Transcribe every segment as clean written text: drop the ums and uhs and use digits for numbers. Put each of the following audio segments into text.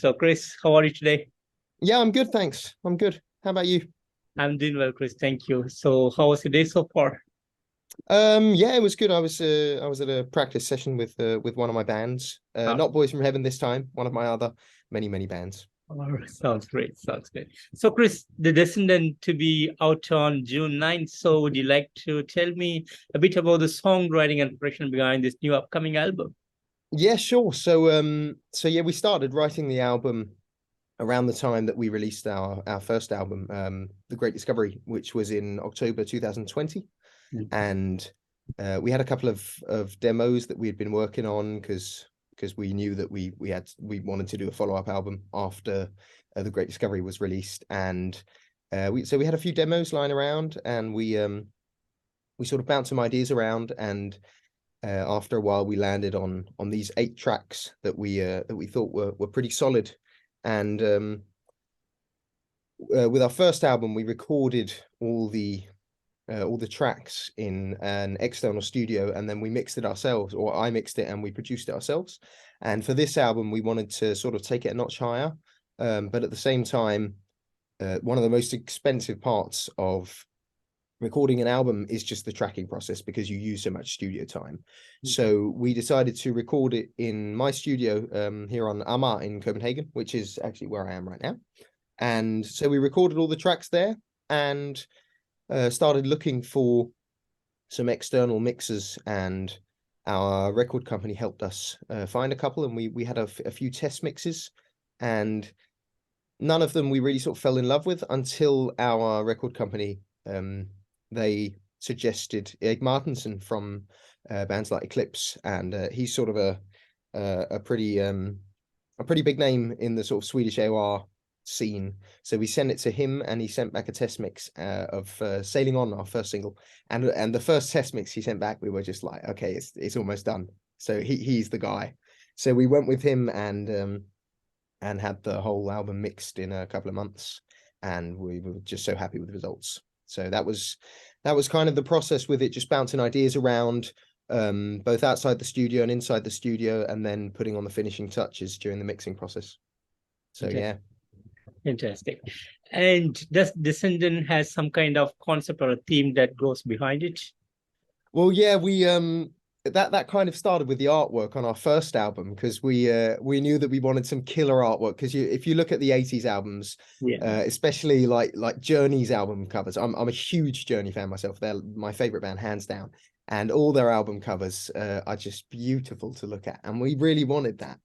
So, Chris, how are you today? Yeah, I'm good, thanks. I'm good. How about you? I'm doing well, Chris. Thank you. So, how was your day so far? Yeah, it was good. I was at a practice session with one of my bands. Uh, Not Boys from Heaven this time, one of my other many bands. Sounds great. Sounds great. So, Chris, the Descendant to be out on June 9th. So, would you like to tell me a bit about the songwriting and production behind this new upcoming album? Yeah, sure. So yeah, we started writing the album around the time that we released our first album, The Great Discovery, which was in October 2020. Mhm. And we had a couple of demos that we had been working on because we knew that we wanted to do a follow-up album after The Great Discovery was released. And we had a few demos lying around, and we sort of bounced some ideas around. And after a while we landed on these 8 tracks that we thought were pretty solid. And with our first album we recorded all the tracks in an external studio, and then we mixed it ourselves, or I mixed it and we produced it ourselves. And for this album we wanted to sort of take it a notch higher, but at the same time, one of the most expensive parts of recording an album is just the tracking process, because you use so much studio time. So we decided to record it in my studio, here on Amager in Copenhagen, which is actually where I am right now. And so we recorded all the tracks there, and started looking for some external mixers, and our record company helped us find a couple, and we had a few test mixes, and none of them we really sort of fell in love with until our record company, they suggested Erik Martinsen from bands like Eclipse, and he's sort of a pretty big name in the sort of Swedish AOR scene. So we sent it to him, and he sent back a test mix of Sailing On, our first single. And the first test mix he sent back, we were just like, okay, it's almost done. So he's the guy. So we went with him, and had the whole album mixed in a couple of months, and we were just so happy with the results. So that was kind of the process with it, just bouncing ideas around, both outside the studio and inside the studio, and then putting on the finishing touches during the mixing process. So yeah. Interesting. And does Descendant has some kind of concept or a theme that goes behind it? Well, yeah, we that kind of started with the artwork on our first album, because we knew that we wanted some killer artwork, because if you look at the 80s albums, Yeah. especially like Journey's album covers, I'm a huge Journey fan myself. They're my favorite band hands down, and all their album covers are just beautiful to look at, and we really wanted that.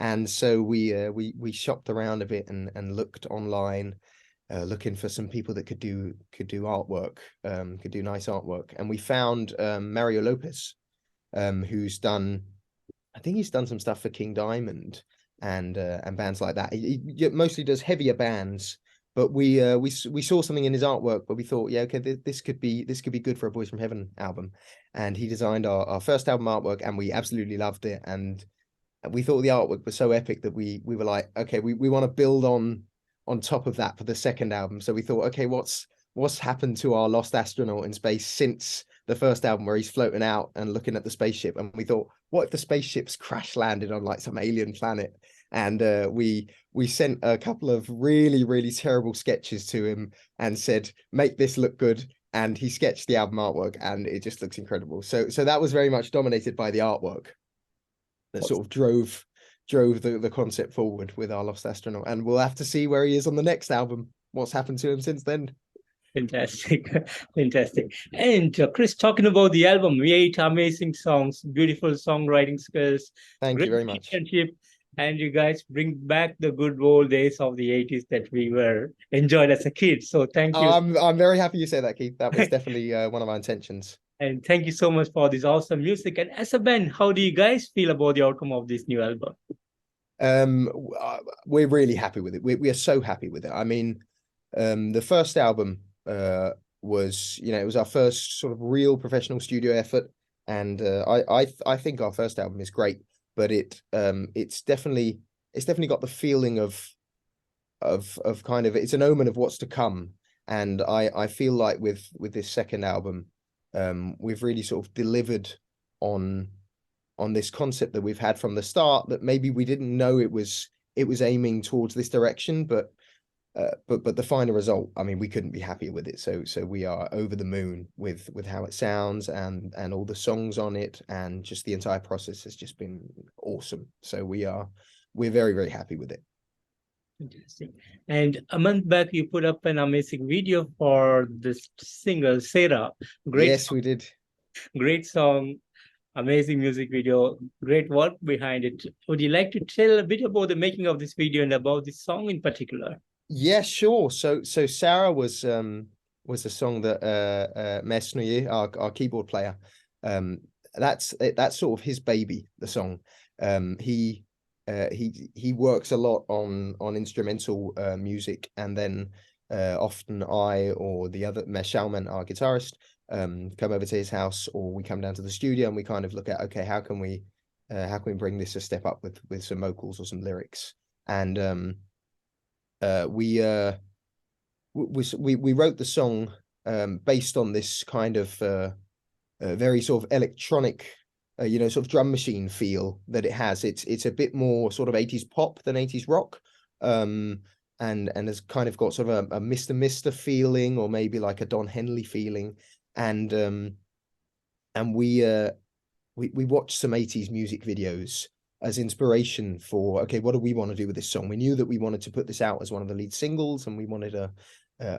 And so we shopped around a bit, and looked online, looking for some people that could do artwork, could do nice artwork, and we found Mario Lopez, who's done, I think he's done some stuff for King Diamond and bands like that. He mostly does heavier bands, but we saw something in his artwork where we thought, yeah, okay, this could be good for a Boys from Heaven album. And he designed our first album artwork, and we absolutely loved it. And we thought the artwork was so epic that we were like, okay, we want to build on top of that for the second album. So we thought, okay, what's happened to our lost astronaut in space since the first album, where he's floating out and looking at the spaceship? And we thought, what if the spaceship's crash landed on like some alien planet? And we sent a couple of really terrible sketches to him and said, make this look good. And he sketched the album artwork, and it just looks incredible. So that was very much dominated by the artwork that sort of drove the concept forward with our lost astronaut. And we'll have to see where he is on the next album, what's happened to him since then. Fantastic. Fantastic. And Chris, talking about the album, 8 amazing songs, beautiful songwriting skills, Thank you great very much. musicianship, and you guys bring back the good old days of the 80s that we were enjoyed as a kid. So thank Oh, you. I'm very happy you say that, Keith. That was definitely one of our intentions. And thank you so much for this awesome music. And as a band, how do you guys feel about the outcome of this new album? Um, we're really happy with it. We are so happy with it. I mean, the first album was, it was our first sort of real professional studio effort, and I think our first album is great, but it's definitely got the feeling of kind of, it's an omen of what's to come. And I feel like with this second album, we've really sort of delivered on this concept that we've had from the start, that maybe we didn't know it was it was aiming towards this direction, but the final result, I mean, we couldn't be happier with it. So we are over the moon with how it sounds and all the songs on it, and just the entire process has just been awesome. So we're very, very happy with it. Fantastic. And a month back, you put up an amazing video for this singer, Sarah. Yes, we did. Great song, amazing music video, great work behind it. Would you like to tell a bit about the making of this video and about this song in particular? Yeah, sure. So Sarah was a song that Mesnuye, our keyboard player, that's sort of his baby, the song. He works a lot on instrumental music, and then often I or the other Meshalman, our guitarist, come over to his house, or we come down to the studio and we kind of look at, okay, how can we bring this a step up with some vocals or some lyrics. And we wrote the song based on this kind of very sort of electronic, sort of drum machine feel that it has. It's a bit more sort of 80s pop than 80s rock, and has kind of got sort of a Mr. feeling, or maybe like a Don Henley feeling. And we watched some 80s music videos as inspiration for, okay, what do we want to do with this song? We knew that we wanted to put this out as one of the lead singles, and we wanted a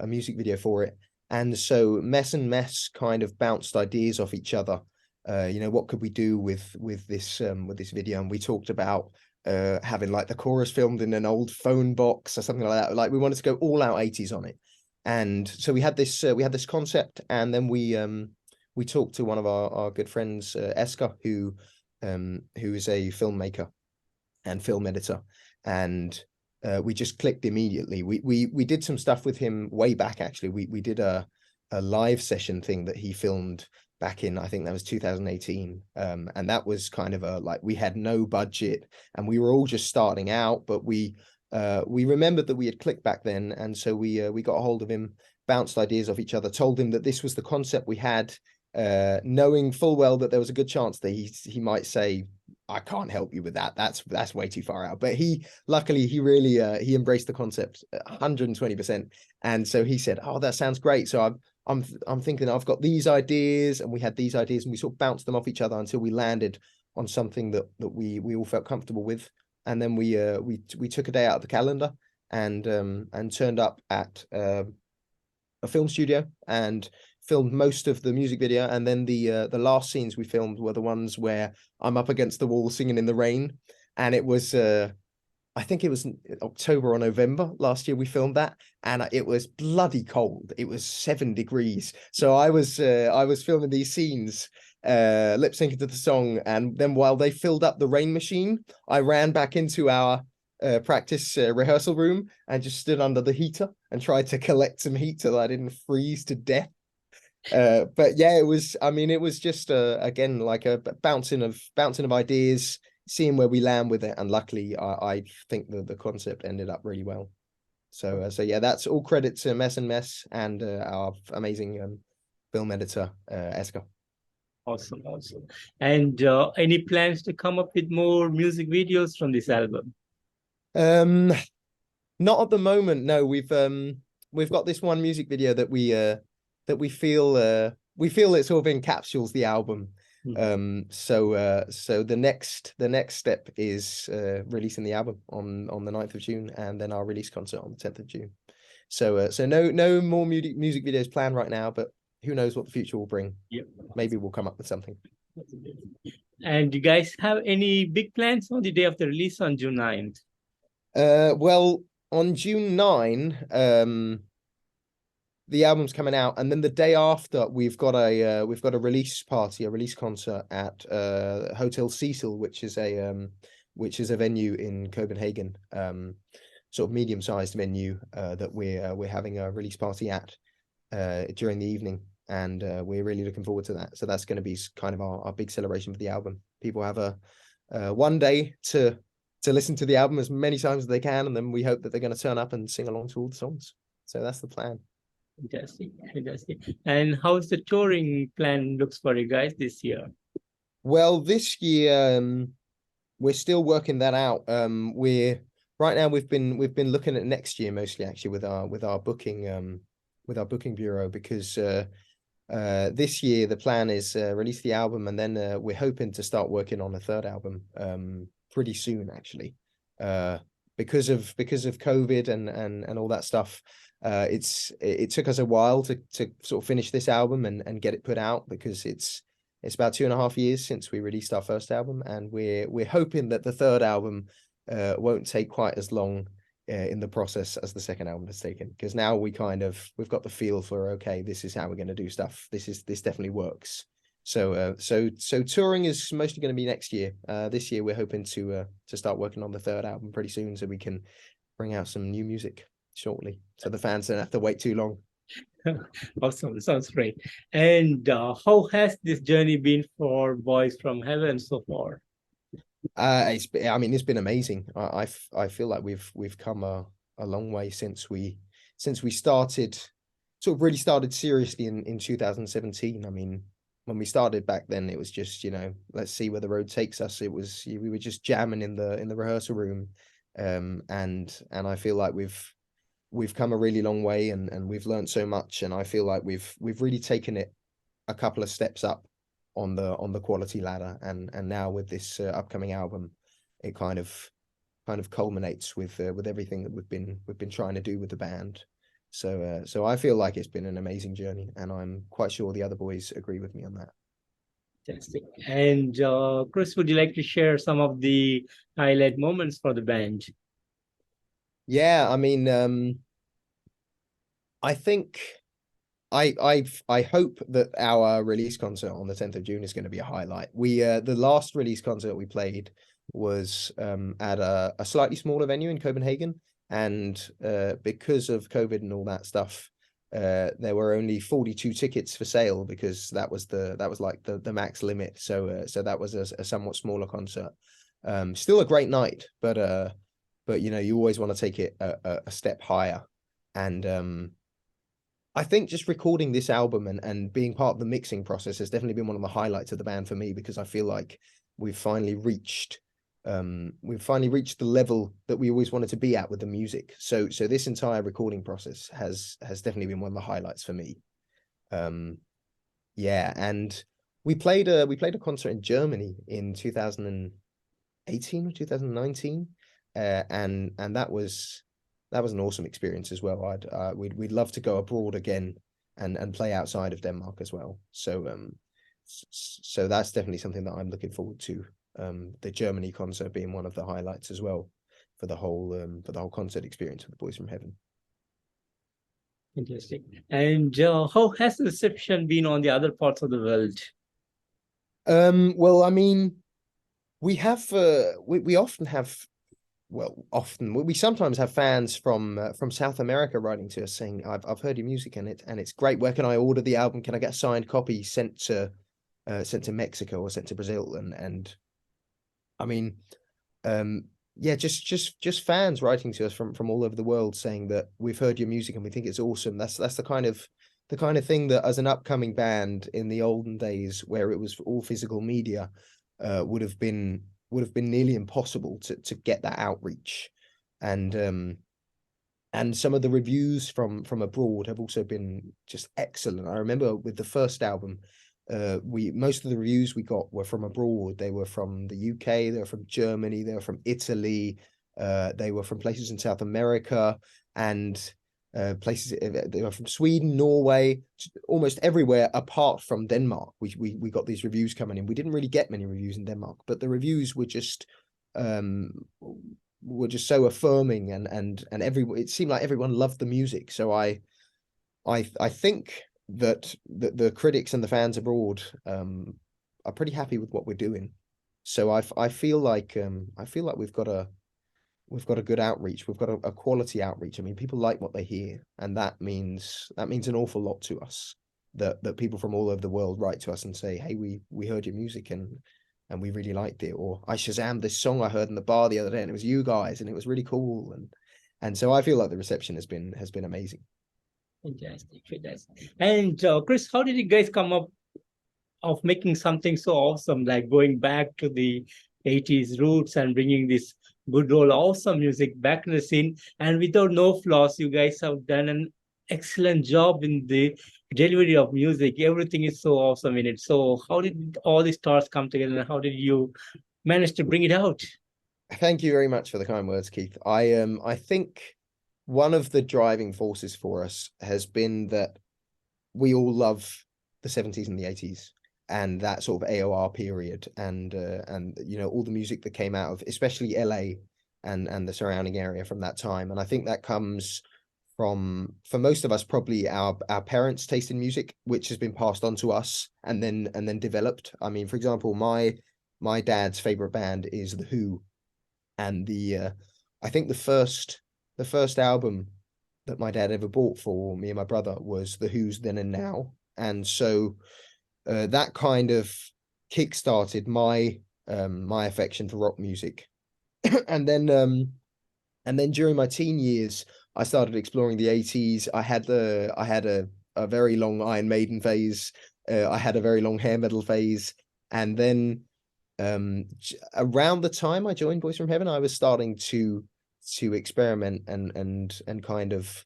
music video for it. And so Mess and Mess kind of bounced ideas off each other. What could we do with this video? And we talked about having like the chorus filmed in an old phone box or something like that. Like, we wanted to go all out 80s on it. And so we had this concept, and then we talked to one of our good friends, Eska, who is a filmmaker and film editor, and we just clicked immediately. We did some stuff with him way back, actually. We did a live session thing that he filmed back in, I think that was 2018, and that was kind of like, we had no budget and we were all just starting out, but we remembered that we had clicked back then, and so we got a hold of him, bounced ideas off each other, told him that this was the concept we had, knowing full well that there was a good chance that he might say, I can't help you with that. That's way too far out. But luckily he really he embraced the concept 120%. And so he said, oh, that sounds great. So I'm thinking, I've got these ideas, and we had these ideas, and we sort of bounced them off each other until we landed on something that we all felt comfortable with. And then we took a day out of the calendar and turned up at a film studio and filmed most of the music video. And then the last scenes we filmed were the ones where I'm up against the wall singing in the rain. And it was I think it was October or November last year we filmed that, and it was bloody cold. It was 7 degrees. So I was filming these scenes, lip syncing to the song, and then while they filled up the rain machine, I ran back into our practice rehearsal room and just stood under the heater and tried to collect some heat so that I didn't freeze to death. But yeah, it was just again, like a bouncing of ideas, seeing where we land with it, and luckily I think the concept ended up really well. So yeah, that's all credit to Mess and Mess and our amazing film editor, Eska. Awesome. And any plans to come up with more music videos from this album? Not at the moment, no. We've got this one music video that we feel it sort of encapsulates the album. So the next step is releasing the album on the 9th of June, and then our release concert on the 10th of June. So no more music videos planned right now, but who knows what the future will bring. Yep. Maybe we'll come up with something. And do you guys have any big plans on the day of the release on June 9th? Well, on June 9, the album's coming out, and then the day after we've got a release party, a release concert at Hotel Cecil, which is a venue in Copenhagen, sort of medium-sized venue that we're having a release party at during the evening, and we're really looking forward to that. So that's going to be kind of our big celebration for the album. People have a one day to listen to the album as many times as they can, and then we hope that they're going to turn up and sing along to all the songs. So that's the plan. Fantastic. And how's the touring plan looks for you guys this year? Well, this year we're still working that out. We're right now we've been looking at next year mostly actually with our booking bureau, because this year the plan is release the album, and then we're hoping to start working on a third album pretty soon actually. Because of COVID and all that stuff, it took us a while to sort of finish this album and get it put out, because it's about 2.5 years since we released our first album, and we're hoping that the third album won't take quite as long in the process as the second album has taken, because now we've got the feel for, okay, this is how we're going to do stuff. This definitely works. So touring is mostly going to be next year. This year we're hoping to start working on the third album pretty soon, so we can bring out some new music shortly, so the fans don't have to wait too long. Awesome, sounds great. And how has this journey been for Boys from Heaven so far? It's been amazing. I feel like we've come a long way since we started, sort of really started seriously in 2017. I mean, when we started back then, it was just, let's see where the road takes us. We were just jamming in the rehearsal room, and I feel like we've come a really long way, and we've learned so much, and I feel like we've really taken it a couple of steps up on the quality ladder, and now with this upcoming album, it kind of culminates with everything that we've been trying to do with the band. So I feel like it's been an amazing journey, and I'm quite sure the other boys agree with me on that. Fantastic. And Chris, would you like to share some of the highlight moments for the band? Yeah, I mean, I think I hope that our release concert on the 10th of June is going to be a highlight. The last release concert we played was at a slightly smaller venue in Copenhagen, and because of COVID and all that stuff, there were only 42 tickets for sale, because that was like the max limit. So that was a somewhat smaller concert. Still a great night, but you always want to take it a step higher. And I think just recording this album and being part of the mixing process has definitely been one of the highlights of the band for me, because I feel like we've finally reached the level that we always wanted to be at with the music. So this entire recording process has definitely been one of the highlights for me. Yeah, and we played a concert in Germany in 2018 or 2019, and that was an awesome experience as well. We'd love to go abroad again and play outside of Denmark as well. So that's definitely something that I'm looking forward to. The Germany concert being one of the highlights as well for the whole concert experience with the Boys from Heaven. Interesting. And how has the reception been on the other parts of the world? Well, I mean, we often have. Well, we sometimes have fans from South America writing to us saying, I've heard your music and it's great. Where can I order the album? Can I get a signed copy sent to Mexico or sent to Brazil? And I mean, yeah, just fans writing to us from all over the world saying that we've heard your music and we think it's awesome. That's the kind of thing that, as an upcoming band in the olden days where it was all physical media, would have been nearly impossible to get that outreach. And some of the reviews from abroad have also been just excellent. I remember with the first album, most of the reviews we got were from abroad. They were from the UK, they were from Germany, they were from Italy, they were from places in South America, and places they were from Sweden, Norway, almost everywhere apart from Denmark. We got these reviews coming in. We didn't really get many reviews in Denmark, but the reviews were just so affirming, and it seemed like everyone loved the music. So I think that the critics and the fans abroad are pretty happy with what we're doing. So I feel like we've got a good outreach. We've got a quality outreach. I mean, people like what they hear, and that means an awful lot to us. That people from all over the world write to us and say, "Hey, we heard your music and we really liked it," or "I Shazammed this song I heard in the bar the other day and it was you guys and it was really cool." And so I feel like the reception has been amazing. Fantastic. And Chris, how did you guys come up of making something so awesome, like going back to the 80s roots and bringing this good role, awesome music back in the scene. And without no flaws, you guys have done an excellent job in the delivery of music. Everything is so awesome in it. So how did all the stars come together and how did you manage to bring it out? Thank you very much for the kind words, Keith. I think one of the driving forces for us has been that we all love the 70s and the 80s and that sort of AOR period and you know all the music that came out of especially LA and the surrounding area from that time. And I think that comes from, for most of us, probably our parents' taste in music, which has been passed on to us and then developed. I mean, for example, my dad's favorite band is The Who, and I think the first album that my dad ever bought for me and my brother was The Who's Then and Now. And so that kind of kick-started my affection for rock music. and then during my teen years, I started exploring the 80s. I had a very long Iron Maiden phase. I had a very long hair metal phase. And then around the time I joined Boys from Heaven, I was starting to experiment and kind of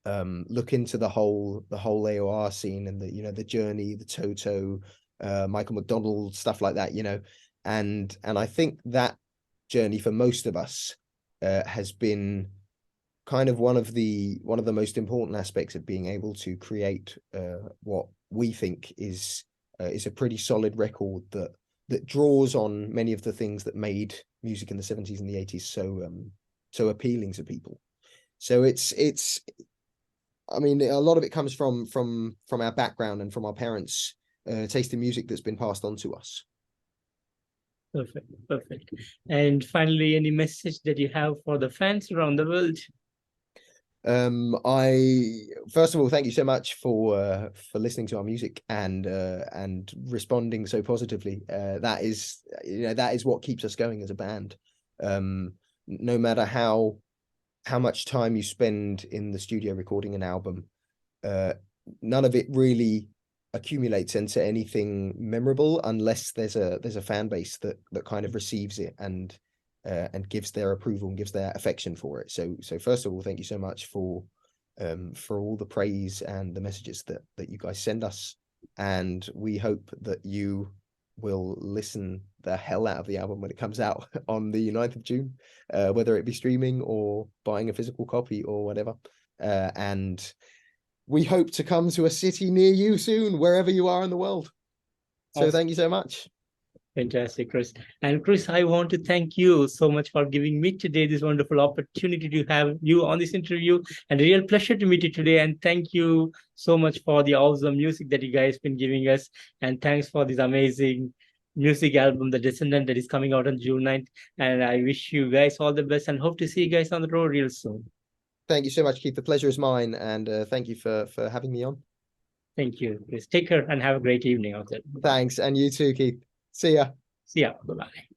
look into the whole AOR scene and the Journey, the Toto, Michael McDonald, stuff like that, and I think that journey for most of us has been kind of one of the most important aspects of being able to create what we think is a pretty solid record that draws on many of the things that made music in the 70s and the 80s so appealing to people. So it's I mean, a lot of it comes from our background and from our parents' taste in music that's been passed on to us. Perfect. And finally, any message that you have for the fans around the world? I first of all thank you so much for listening to our music and responding so positively. That is what keeps us going as a band. No matter how much time you spend in the studio recording an album, none of it really accumulates into anything memorable unless there's a fan base that kind of receives it and gives their approval and gives their affection for it. So first of all, thank you so much for all the praise and the messages that you guys send us, and we hope that you will listen the hell out of the album when it comes out on the 9th of June, whether it be streaming or buying a physical copy or whatever. And we hope to come to a city near you soon, wherever you are in the world. So awesome. Thank you so much. Fantastic, Chris. And Chris, I want to thank you so much for giving me today this wonderful opportunity to have you on this interview, and a real pleasure to meet you today. And thank you so much for the awesome music that you guys been giving us. And thanks for this amazing music album, The Descendant, that is coming out on June 9th. And I wish you guys all the best and hope to see you guys on the road real soon. Thank you so much, Keith. The pleasure is mine. And thank you for having me on. Thank you, Chris. Take care and have a great evening out there. Thanks. And you too, Keith. See ya. See ya. Bye-bye.